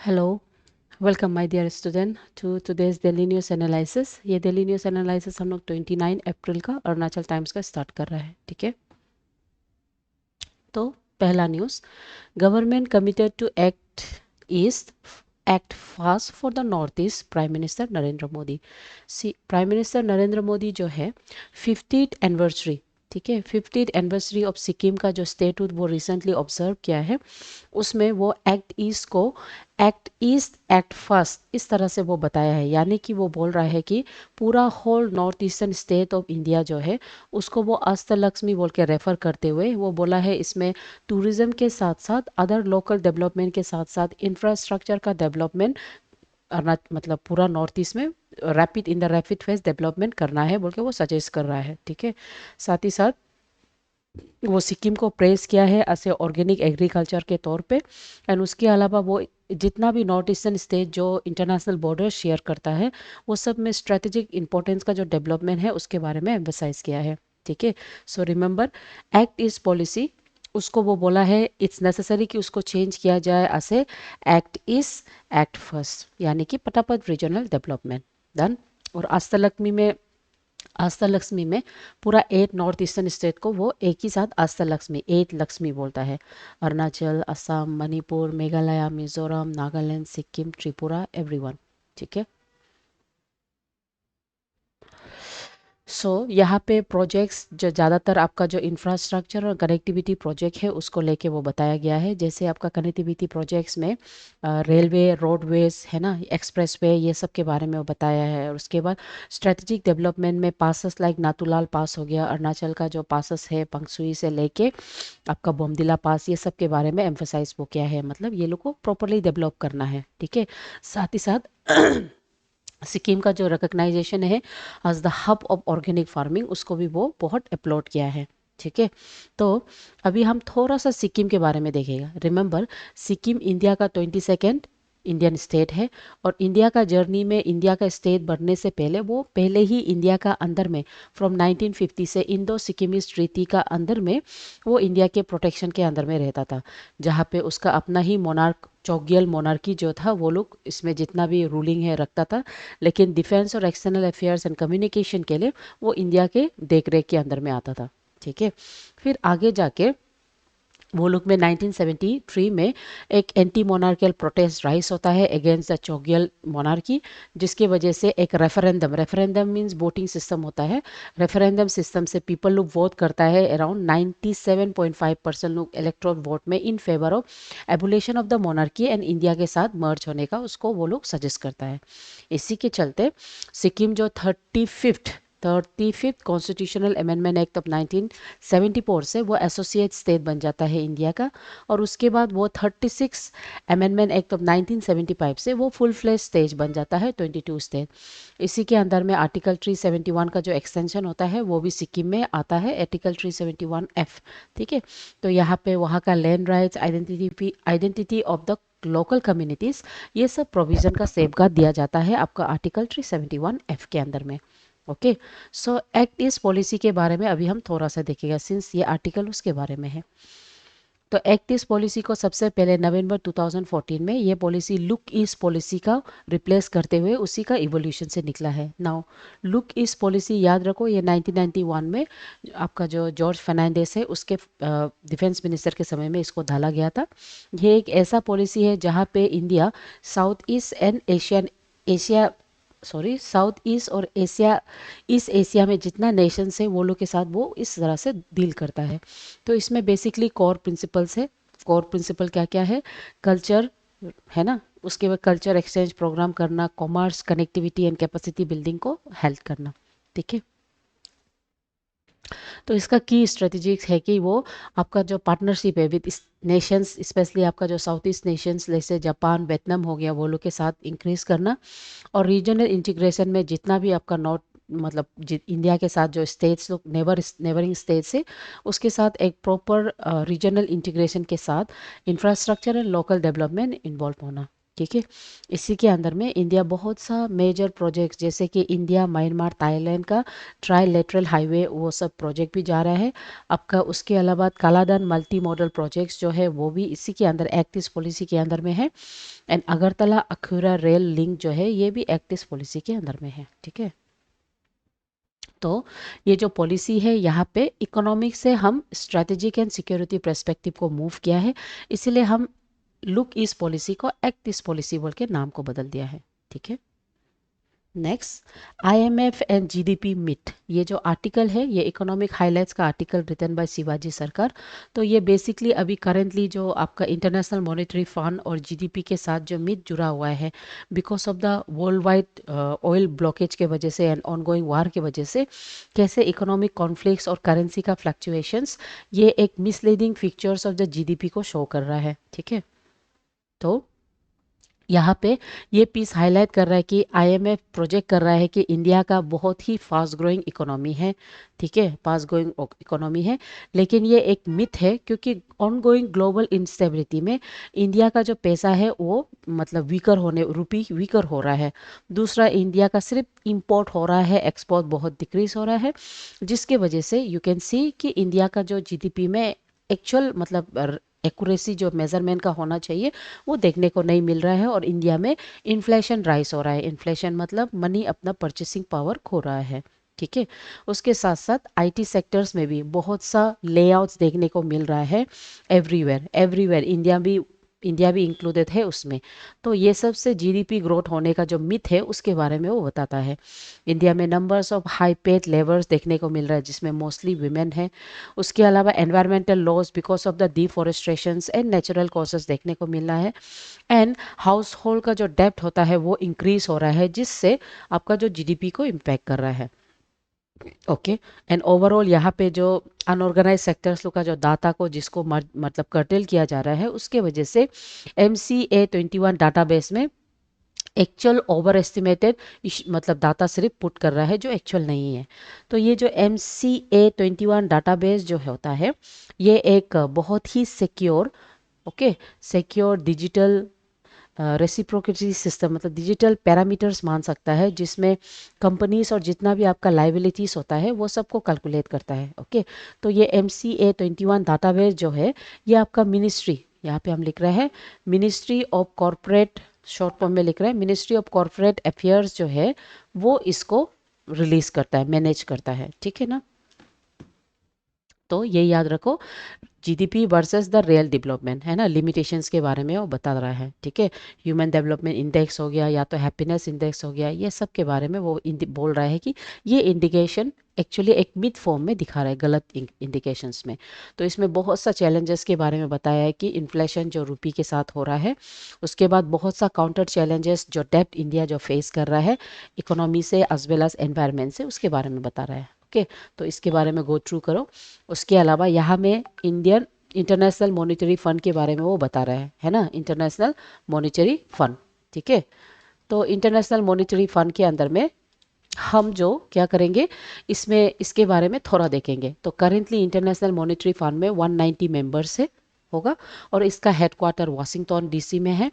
Hello, welcome my dear student to today's daily news analysis. ये daily news analysis हम लोग 29 अप्रैल का Arunachal times का स्टार्ट कर रहे हैं। ठीक है, तो पहला news, government committed to east act fast for the north east, prime minister Narendra Modi. Prime minister Narendra Modi जो है 50th एनिवर्सरी, ठीक है, 50th एनिवर्सरी ऑफ सिक्किम का जो स्टेटहुड वो रिसेंटली ऑब्जर्व किया है। उसमें वो एक्ट ईस्ट एक्ट फर्स्ट इस तरह से वो बताया है, यानी कि वो बोल रहा है कि पूरा whole north eastern state of India जो है उसको वो अष्टलक्ष्मी बोल के रेफर करते हुए वो बोला है इसमें टूरिज्म के साथ साथ अदर लोकल डेवलपमेंट के साथ साथ इंफ्रास्ट्रक्चर का डेवलपमेंट मतलब पूरा नॉर्थ ईस्ट में rapid in the rapid phase development करना है बोल के वो सजेस्ट कर रहा है। ठीक है, साथ ही साथ वो सिक्किम को प्रेस किया है ऐसे ऑर्गेनिक एग्रीकल्चर के तौर पे। एंड उसके अलावा वो जितना भी नॉर्थ ईस्टर्न स्टेट जो इंटरनेशनल बॉर्डर शेयर करता है वो सब में स्ट्रेटेजिक इंपॉर्टेंस का जो डेवलपमेंट है उसके बारे में एम्फसाइज किया है। ठीक है, so remember act is policy, उसको वो बोला है इट्स नेसेसरी कि उसको चेंज किया जाए ऐसे एक्ट इज एक्ट फर्स्ट, यानी कि पटापट रीजनल डेवलपमेंट डन। और आस्था लक्ष्मी में पूरा 8 नॉर्थ ईस्टर्न स्टेट को वो एक ही साथ आस्था लक्ष्मी 8 लक्ष्मी बोलता है। अरुणाचल, असम, मणिपुर, मेघालय, मिजोरम, नागालैंड, सिक्किम, त्रिपुरा, एवरीवन। ठीक है, यहाँ पे प्रोजेक्ट्स जो ज़्यादातर आपका जो इंफ्रास्ट्रक्चर और कनेक्टिविटी प्रोजेक्ट है उसको लेके वो बताया गया है। जैसे आपका कनेक्टिविटी प्रोजेक्ट्स में रेलवे, रोडवेज है ना, एक्सप्रेसवे, ये सब के बारे में वो बताया है। और उसके बाद स्ट्रेटेजिक डेवलपमेंट में पासेस लाइक नातूलाल पास हो गया, अरुणाचल का जो पासेस है पंगसुई से लेके आपका बोमदिला पास, ये सब के बारे में एम्फोसाइज वो किया है, मतलब ये लोग को प्रॉपरली डेवलप करना है। ठीक है, साथ ही साथ सिक्किम का जो रिकग्नाइजेशन है as the hub of organic farming उसको भी वो बहुत अपलोड किया है। ठीक है, तो अभी हम थोड़ा सा सिक्किम के बारे में देखेगा। रिमेंबर, सिक्किम इंडिया का 22nd इंडियन स्टेट है। और इंडिया का जर्नी में इंडिया का स्टेट बनने से पहले वो पहले ही इंडिया का अंदर में फ्रॉम 1950 से इंडो सिक्किमिस ट्रीटी का अंदर में वो इंडिया के प्रोटेक्शन के अंदर में रहता था, जहाँ पे उसका अपना ही मोनार्क चौगियल मोनार्की जो था वो लोग इसमें जितना भी रूलिंग है रखता था। लेकिन डिफेंस और एक्सटर्नल अफेयर्स एंड कम्युनिकेशन के लिए वो इंडिया के देखरेख के अंदर में आता था। ठीक है, फिर आगे जाके वो लोग में 1973 में एक एंटी मोनार्कियल प्रोटेस्ट राइज होता है अगेंस्ट द चौगियल मोनार्की, जिसकी वजह से एक रेफरेंडम मींस वोटिंग सिस्टम होता है। रेफरेंडम सिस्टम से पीपल लोग वोट करता है, अराउंड 97.5% लोग इलेक्ट्रोल वोट में in favour of abolition of the monarchy and India के साथ मर्ज होने का उसको वो लोग सजेस्ट करता है। इसी के चलते सिक्किम जो 35th constitutional amendment act of 1974 से वो एसोसिएट स्टेट बन जाता है इंडिया का। और उसके बाद वो 36 अमेंडमेंट एक्ट ऑफ 1975 से वो फुल फ्लेज स्टेट बन जाता है 22 स्टेट। इसी के अंदर में आर्टिकल 371 का जो एक्सटेंशन होता है वो भी सिक्किम में आता है, आर्टिकल 371F। ठीक है, तो यहाँ पे वहाँ का land rights, identity of the local communities, ये सब प्रोविजन का सेफगार्ड दिया जाता है आपका आर्टिकल 371F के अंदर में। ओके, सो एक्ट इस पॉलिसी के बारे में अभी हम थोड़ा सा देखेगा सिंस ये आर्टिकल उसके बारे में है। तो एक्ट ईस्ट पॉलिसी को सबसे पहले नवंबर 2014 में ये पॉलिसी लुक ईस्ट पॉलिसी का रिप्लेस करते हुए उसी का इवोल्यूशन से निकला है। नाउ लुक ईस्ट पॉलिसी याद रखो, ये 1991 में आपका जो जॉर्ज फर्नांडिस है उसके डिफेंस मिनिस्टर के समय में इसको डाला गया था। ये एक ऐसा पॉलिसी है जहाँ पे India south east and Asia south east और ईस्ट एशिया में जितना नेशंस है वो लोग के साथ वो इस तरह से डील करता है। तो इसमें बेसिकली कोर प्रिंसिपल्स है। कोर प्रिंसिपल क्या क्या है? कल्चर है ना, उसके बाद कल्चर एक्सचेंज प्रोग्राम करना, commerce, connectivity and capacity building को हेल्प करना। ठीक है, तो इसका की स्ट्रेटेजिक्स है कि वो आपका जो पार्टनरशिप है विद नेशंस, स्पेशली आपका जो साउथ ईस्ट नेशंस जैसे जापान, वियतनाम हो गया, वो लोग के साथ इंक्रीज करना। और रीजनल इंटीग्रेशन में जितना भी आपका नॉर्थ मतलब इंडिया के साथ जो स्टेट्स लोग नेबरिंग स्टेट्स है उसके साथ एक प्रॉपर रीजनल इंटीग्रेशन के साथ infrastructure and local development involve होना। ठीक है। इसी के अंदर में इंडिया बहुत सा मेजर प्रोजेक्ट्स जैसे कि इंडिया म्यांमार थाईलैंड का ट्राईलेटरल हाईवे वो सब प्रोजेक्ट भी जा रहा है आपका। उसके अलावा कालाधन मल्टी मॉडल प्रोजेक्ट्स जो है वो भी इसी के अंदर एक्ट ईस्ट पॉलिसी के अंदर में है। एंड अगरतला अखूरा रेल लिंक जो है ये भी एक्ट ईस्ट पॉलिसी के अंदर में है। ठीक है। तो ये जो पॉलिसी है यहाँ पे इकोनॉमिक से हम स्ट्रेटेजिक एंड सिक्योरिटी पर्सपेक्टिव को मूव किया है, इसीलिए हम लुक इस पॉलिसी को एक्ट इस पॉलिसी बोल के नाम को बदल दिया है। ठीक है। Next, IMF and GDP meet, ये जो आर्टिकल है ये इकोनॉमिक हाइलाइट्स का article written by Shivaji Sarkar. तो ये बेसिकली अभी करेंटली जो आपका इंटरनेशनल मॉनेटरी फंड और जीडीपी के साथ जो मीट जुड़ा हुआ है because of the world wide oil blockage के वजह से एंड ऑनगोइंग वार के वजह से कैसे इकोनॉमिक कॉन्फ्लिक्ट्स और करेंसी का फ्लक्चुएशंस ये एक misleading features of the GDP को शो कर रहा है। ठीक है। तो यहाँ पे ये पीस हाईलाइट कर रहा है कि आईएमएफ प्रोजेक्ट कर रहा है कि इंडिया का बहुत ही फास्ट ग्रोइंग इकोनॉमी है। ठीक है, फास्ट ग्रोइंग इकोनॉमी है, लेकिन ये एक मिथ है क्योंकि ऑनगोइंग ग्लोबल इंस्टेबिलिटी में इंडिया का जो पैसा है वो मतलब वीकर होने रूपी वीकर हो रहा है। दूसरा, इंडिया का सिर्फ इंपोर्ट हो रहा है, एक्सपोर्ट बहुत डिक्रीज हो रहा है, जिसके वजह से यू कैन सी कि इंडिया का जो जीडीपी में एक्चुअल मतलब एक्यूरेसी जो मेजरमेंट का होना चाहिए वो देखने को नहीं मिल रहा है और इंडिया में इन्फ्लेशन राइज हो रहा है। इन्फ्लेशन मतलब मनी अपना परचेसिंग पावर खो रहा है। ठीक है। उसके साथ साथ आईटी सेक्टर्स में भी बहुत सा लेआउट्स देखने को मिल रहा है एवरीवेयर एवरीवेयर, इंडिया भी इंक्लूडेड है उसमें। तो ये सब से जीडीपी ग्रोथ होने का जो मिथ है उसके बारे में वो बताता है। इंडिया में numbers of high paid labours देखने को मिल रहा है जिसमें मोस्टली वीमेन है। उसके अलावा environmental loss because of the deforestation and natural causes देखने को मिल रहा है। एंड हाउस होल्ड का जो डेप्ट होता है वो इंक्रीज हो रहा है जिससे आपका जो जीडीपी को इम्पैक्ट कर रहा है। ओके। एंड ओवरऑल यहाँ पे जो अनऑर्गेनाइज सेक्टर्स लोग का जो डाटा को जिसको मतलब कर्टेल किया जा रहा है उसके वजह से MCA21 डाटाबेस में एक्चुअल ओवर एस्टिमेटेड मतलब डाटा सिर्फ पुट कर रहा है जो एक्चुअल नहीं है। तो ये जो MCA21 डाटाबेस जो होता है ये एक बहुत ही secure secure digital reciprocity system मतलब डिजिटल पैरामीटर्स मान सकता है जिसमें कंपनीज और जितना भी आपका लाइबिलिटीज होता है वो सबको कैलकुलेट करता है। ओके। तो ये MCA21 डाटाबेस जो है ये आपका मिनिस्ट्री, यहाँ पे हम लिख रहे हैं ministry of corporate, short form में लिख रहे हैं मिनिस्ट्री ऑफ कॉरपोरेट अफेयर्स जो है वो इसको रिलीज करता है, मैनेज करता है। ठीक है ना। तो ये याद रखो, GDP versus the real development है ना, लिमिटेशंस के बारे में वो बता रहा है। ठीक है। ह्यूमन डेवलपमेंट इंडेक्स हो गया या तो हैप्पीनेस इंडेक्स हो गया, ये सब के बारे में वो बोल रहा है कि ये इंडिकेशन एक्चुअली एक मिथ फॉर्म में दिखा रहा है, गलत इंडिकेशंस में। तो इसमें बहुत सा चैलेंजेस के बारे में बताया है कि इन्फ्लेशन जो रुपी के साथ हो रहा है, उसके बाद बहुत सा काउंटर चैलेंजेस जो डेब्ट इंडिया जो फेस कर रहा है इकोनॉमी से एज वेल एज एनवायरमेंट से, उसके बारे में बता रहा है। ओके। तो इसके बारे में गो थ्रू करो। उसके अलावा यहाँ में इंडियन इंटरनेशनल मॉनिटरी फंड के बारे में वो बता रहा है ना, इंटरनेशनल मॉनिटरी फंड। ठीक है। तो इंटरनेशनल मॉनिटरी फंड के अंदर में हम जो क्या करेंगे इसमें इसके बारे में थोड़ा देखेंगे। तो करेंटली इंटरनेशनल मॉनिटरी फंड में 190 मेंबर्स है होगा और इसका हेडक्वार्टर वाशिंगटन डीसी में है।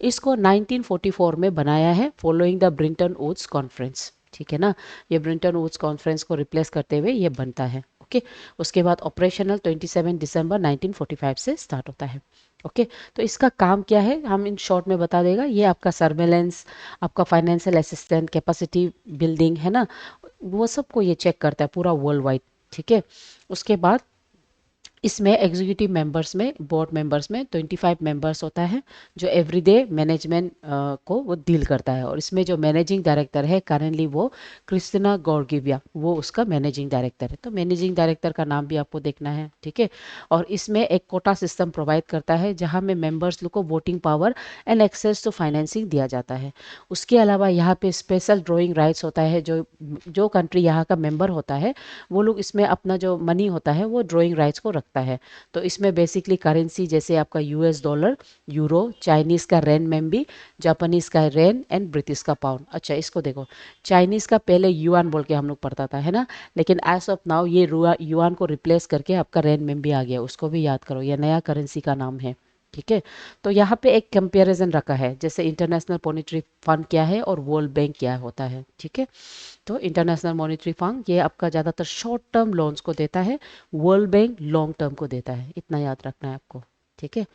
इसको 1944 में बनाया है following the Bretton woods conference. ठीक है ना, ये ब्रिंटन वुड्स कॉन्फ्रेंस को रिप्लेस करते हुए ये बनता है। ओके। उसके बाद ऑपरेशनल 27 दिसंबर 1945 से स्टार्ट होता है। ओके। तो इसका काम क्या है हम इन शॉर्ट में बता देगा। ये आपका सर्वेलेंस, आपका फाइनेंशियल असिस्टेंट, कैपेसिटी बिल्डिंग है ना, वो सबको ये चेक करता है पूरा वर्ल्ड वाइड। ठीक है। उसके बाद इसमें एग्जीक्यूटिव मेंबर्स में, बोर्ड मेंबर्स में 25 मेंबर्स होता है जो एवरीडे मैनेजमेंट को वो डील करता है। और इसमें जो मैनेजिंग डायरेक्टर है करेंटली वो क्रिस्टिना गॉर्गिविया, वो उसका मैनेजिंग डायरेक्टर है। तो मैनेजिंग डायरेक्टर का नाम भी आपको देखना है। ठीक है। और इसमें एक कोटा सिस्टम प्रोवाइड करता है जहाँ में मेंबर्स लोग को voting power and access to financing दिया जाता है। उसके अलावा यहाँ पे स्पेशल ड्रॉइंग राइट्स होता है, जो जो कंट्री यहाँ का मेंबर होता है वो लोग इसमें अपना जो मनी होता है वो ड्रॉइंग राइट्स को रखता है। तो इसमें बेसिकली करेंसी जैसे आपका यूएस डॉलर, यूरो, चाइनीज का रेन मेम्बी, जापानीज का रेन एंड ब्रिटिश का पाउंड। अच्छा इसको देखो, चाइनीज का पहले युआन बोल के हम लोग पढ़ता था है ना, लेकिन एज ऑफ नाउ ये युआन को रिप्लेस करके आपका रेन मेम्बी आ गया, उसको भी याद करो, ये नया करेंसी का नाम है। ठीक है। तो यहाँ पे एक कंपैरिजन रखा है, जैसे इंटरनेशनल मॉनेटरी फंड क्या है और वर्ल्ड बैंक क्या होता है। ठीक है। तो इंटरनेशनल मॉनेटरी फंड ये आपका ज़्यादातर शॉर्ट टर्म लोन्स को देता है, वर्ल्ड बैंक लॉन्ग टर्म को देता है, इतना याद रखना है आपको। ठीक है।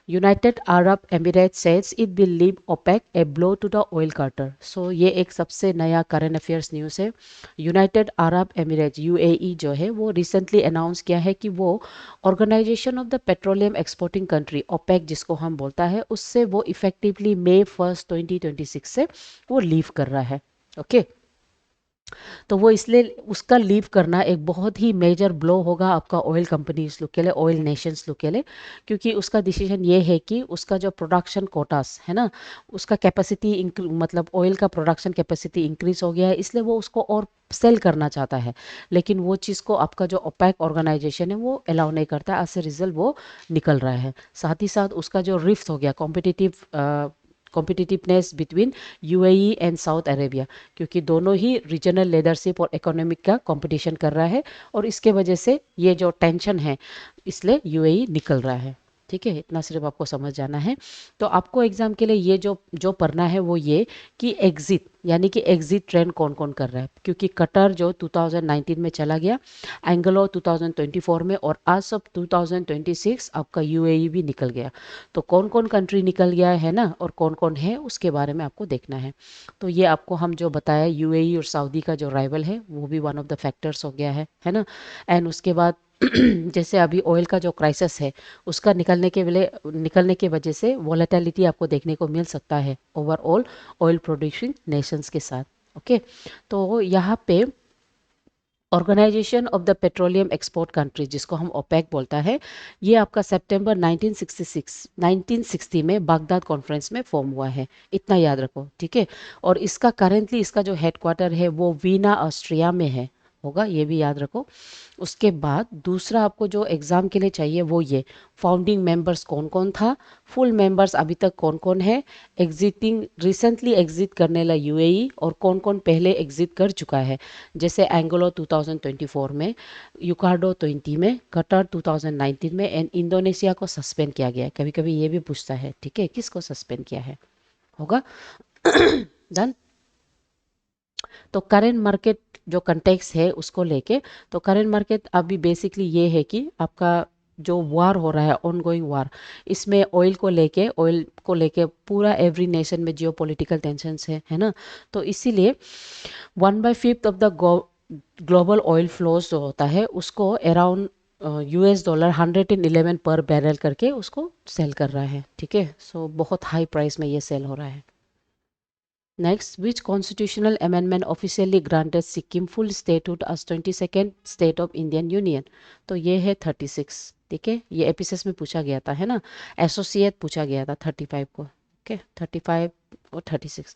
United Arab Emirate says it will leave OPEC a blow to the oil cartel. So ये एक सबसे नया करंट अफेयर्स न्यूज़ है। यूनाइटेड अरब एमिरेट यूएई जो है वो रिसेंटली अनाउंस किया है कि वो Organization of the Petroleum Exporting Country OPEC जिसको हम बोलता है उससे वो इफेक्टिवली मई 1 2026 से वो लीव कर रहा है। ओके। तो वो इसलिए उसका लीव करना एक बहुत ही मेजर ब्लो होगा आपका ऑयल कंपनीज लोग के लिए, ऑयल नेशंस लोग के लिए, क्योंकि उसका डिसीजन ये है कि उसका जो प्रोडक्शन कोटास है ना, उसका कैपेसिटी मतलब ऑयल का प्रोडक्शन कैपेसिटी इंक्रीज हो गया है, इसलिए वो उसको और सेल करना चाहता है, लेकिन वो चीज़ को आपका जो ओपेक ऑर्गेनाइजेशन है वो अलाउ नहीं करता, एज ए रिजल्ट वो निकल रहा है। साथ ही साथ उसका जो रिफ्ट हो गया competitiveness between UAE and south Arabia, क्योंकि दोनों ही रीजनल लीडरशिप और इकोनॉमिक का कंपटीशन कर रहा है, और इसके वजह से ये जो टेंशन है इसलिए यूएई निकल रहा है। ठीक है, इतना सिर्फ आपको समझ जाना है। तो आपको एग्जाम के लिए ये जो जो पढ़ना है वो ये कि एग्जिट यानी कि एग्जिट ट्रेंड कौन कौन कर रहा है, क्योंकि कतर जो 2019 में चला गया, एंगलो 2024 में, और आज अब 2026 आपका यूएई भी निकल गया। तो कौन कौन कंट्री निकल गया है ना, और कौन कौन है उसके बारे में आपको देखना है। तो ये आपको हम जो बताया यूएई और सऊदी का जो राइवल है वो भी वन ऑफ द फैक्टर्स हो गया है ना। एंड उसके बाद जैसे अभी ऑयल का जो क्राइसिस है उसका निकलने के वजह से वॉलेटिलिटी आपको देखने को मिल सकता है ओवरऑल ऑयल प्रोड्यूसिंग नेशंस के साथ। ओके। तो यहाँ पे organisation of the petroleum export country जिसको हम ओपेक बोलता है, ये आपका सितंबर 1960 में बगदाद कॉन्फ्रेंस में फॉर्म हुआ है, इतना याद रखो। ठीक है। और इसका करेंटली इसका जो हेडक्वार्टर है वो वीना ऑस्ट्रिया में है, होगा, ये भी याद रखो। उसके बाद दूसरा आपको जो एग्ज़ाम के लिए चाहिए वो ये फाउंडिंग मेंबर्स कौन कौन था, फुल मेंबर्स अभी तक कौन कौन है, एग्जिटिंग रिसेंटली एग्जिट करने ला यूएई, और कौन कौन पहले एग्जिट कर चुका है, जैसे एंगोलो 2024 में, युकार्डो 20 में, कतर 2019 में, एंड इंडोनेशिया को सस्पेंड किया गया है। कभी कभी ये भी पूछता है, ठीक है, किसको सस्पेंड किया है, होगा। डन। तो करेंट मार्केट जो कंटेक्स है उसको लेके, तो करेंट मार्केट अभी बेसिकली ये है कि आपका जो वार हो रहा है, ऑनगोइंग वार, इसमें ऑयल को लेके पूरा एवरी नेशन में जियो पॉलिटिकल टेंशंस है ना। तो इसीलिए 1/5 of the global oil flows जो होता है उसको अराउंड $111 पर बैरल करके उसको सेल कर रहा है। ठीक है। सो बहुत हाई प्राइस में ये सेल हो रहा है। Next, which constitutional amendment officially granted Sikkim full statehood as 22nd state of Indian Union? तो ये है 36। ठीक है, ये एपिसोड में पूछा गया था, है ना। एसोसिएट पूछा गया था 35 को। ओके, 35 और 36।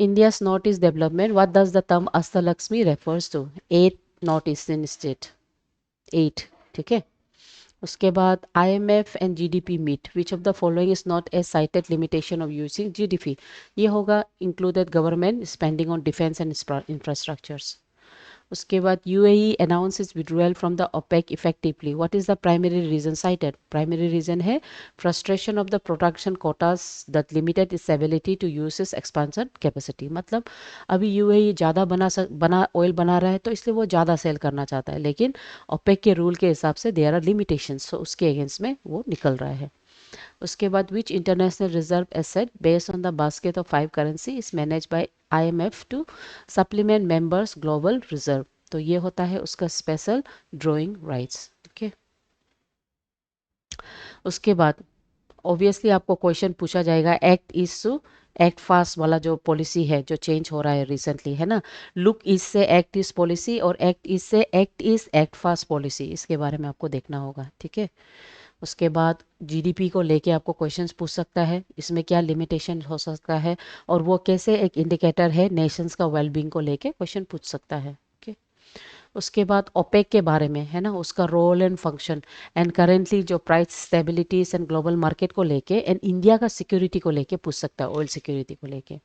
India's Northeast development, what does the term Astalakshmi refers to? 8 Northeastern state, 8। ठीक है। उसके बाद IMF and GDP meet, which of the following is not a cited limitation of using GDP? ये होगा included government spending on defence and infrastructures. उसके बाद UAE announces withdrawal from the OPEC effectively, what is the primary reason cited? Primary reason है frustration of the production quotas that limited its ability to use its expansion capacity. मतलब अभी UAE ज़्यादा बना oil बना रहा है तो इसलिए वो ज़्यादा सेल करना चाहता है, लेकिन ओपेक के रूल के हिसाब से देयर आर लिमिटेशंस, तो उसके अगेंस्ट में वो निकल रहा है। उसके बाद which international reserve asset based on the basket of 5 currency is manage by IMF to supplement members global reserve? तो ये होता है उसका स्पेशल ड्राइंग राइट्स। ओके। उसके बाद ऑब्वियसली आपको क्वेश्चन पूछा जाएगा एक्ट फास्ट वाला जो पॉलिसी है जो चेंज हो रहा है रिसेंटली, है ना। लुक इज से एक्ट इज पॉलिसी, और एक्ट इज से एक्ट फास्ट पॉलिसी, इसके बारे में आपको देखना होगा। ठीक है। उसके बाद जीडीपी को लेके आपको क्वेश्चंस पूछ सकता है, इसमें क्या लिमिटेशन हो सकता है, और वो कैसे एक इंडिकेटर है नेशंस का वेलबींग को लेके क्वेश्चन पूछ सकता है। ओके। उसके बाद ओपेक के बारे में, है ना, उसका role and function, and currently जो price stabilities and global market को लेके, एंड इंडिया का सिक्योरिटी को लेके पूछ सकता है, ऑयल सिक्योरिटी को लेके।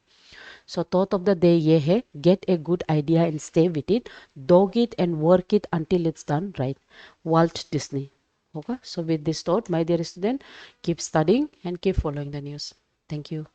So thought of the day ये है, get a good idea and stay with it, dog it and work it until it's done right. Walt Disney. होगा. So with this thought my dear student, keep studying and keep following the news. Thank you.